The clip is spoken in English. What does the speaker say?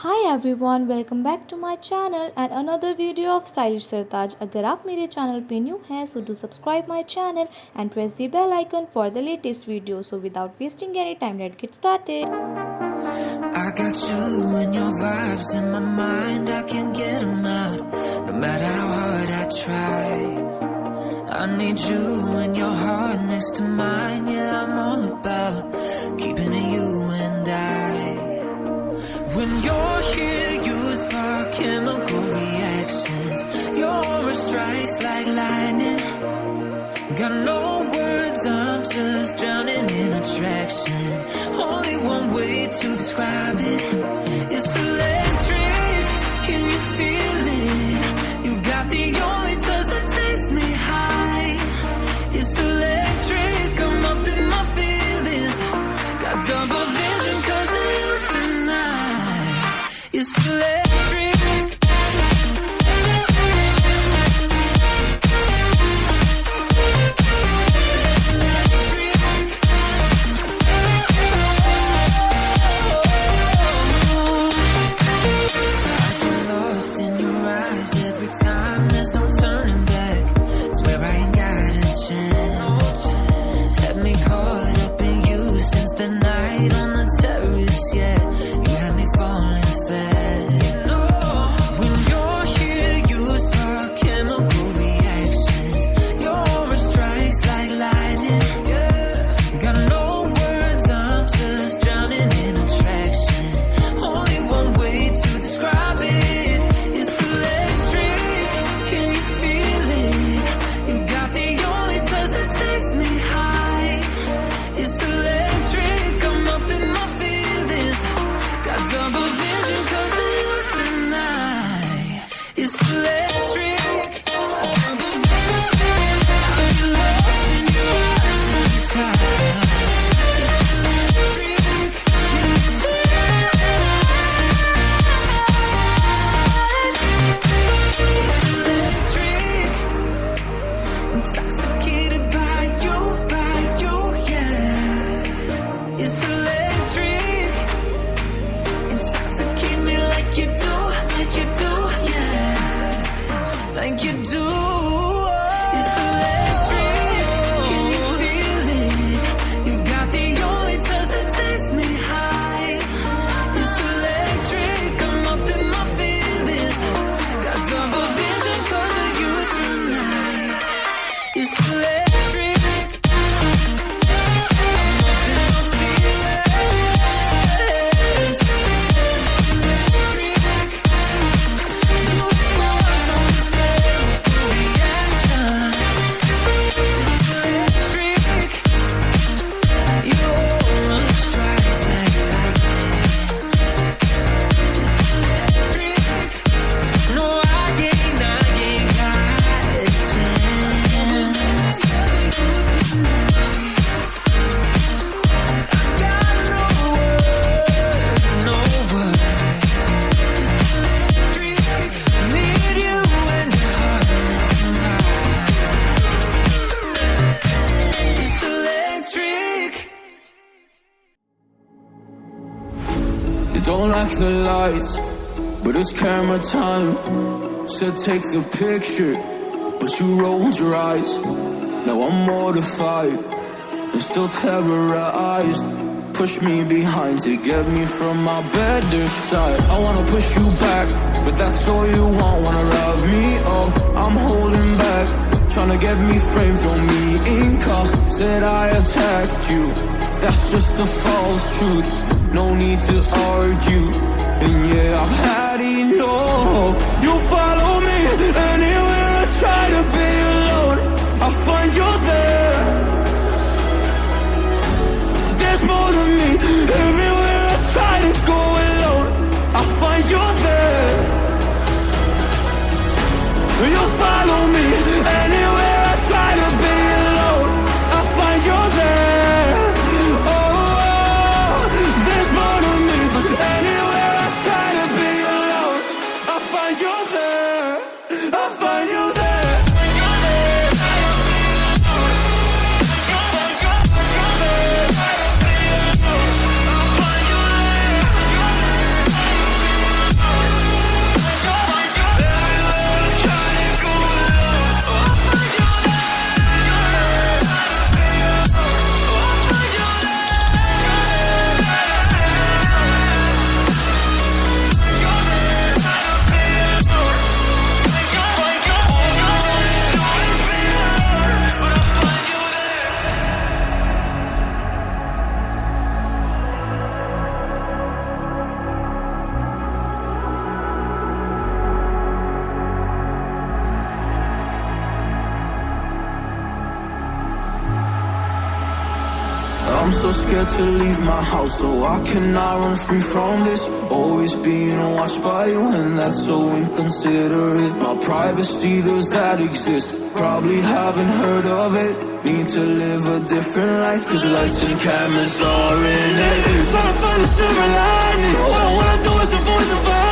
Hi everyone, welcome back to my channel and another video of stylish सरताज। अगर आप मेरे channel पे new हैं so do subscribe my channel and press the bell icon for the latest video. So without wasting any time, let's get started. I got you and your vibes in my mind, I can't get them out, no matter how hard I try. I need you and your heart next to mine, yeah, I'm all about keeping it you and I. When you're here, you spark chemical reactions, your aura strikes like lightning. Got no words, I'm just drowning in attraction. Only one way to describe it. It's electric, can you feel it? You got the only touch that takes me high. It's electric, I'm up in my feelings. Got double vision 'cause of you tonight. It's electric. Don't like the lights, but it's camera time. Said take the picture, but you rolled your eyes. Now I'm mortified and still terrorized. Push me behind to get me from my better side. I wanna push you back, but that's all you want. Wanna rub me up, I'm holding back. Tryna get me framed for me in cuffs. Said I attacked you, that's just a false truth. No need to argue, and yeah, I've had enough. You follow me anywhere I try to be alone, I find you there. There's more to me, everywhere I try to go alone, I find you there. You follow me anywhere I try to be alone, I find you there. Anywhere I try to be alone, I find you there. I find I'm so scared to leave my house, so I cannot run free from this. Always being watched by you, and that's so inconsiderate. My privacy, does that exist? Probably haven't heard of it. Need to live a different life, cause lights and cameras are in it. Trying to find a silver lining. All I wanna do is avoid the violence.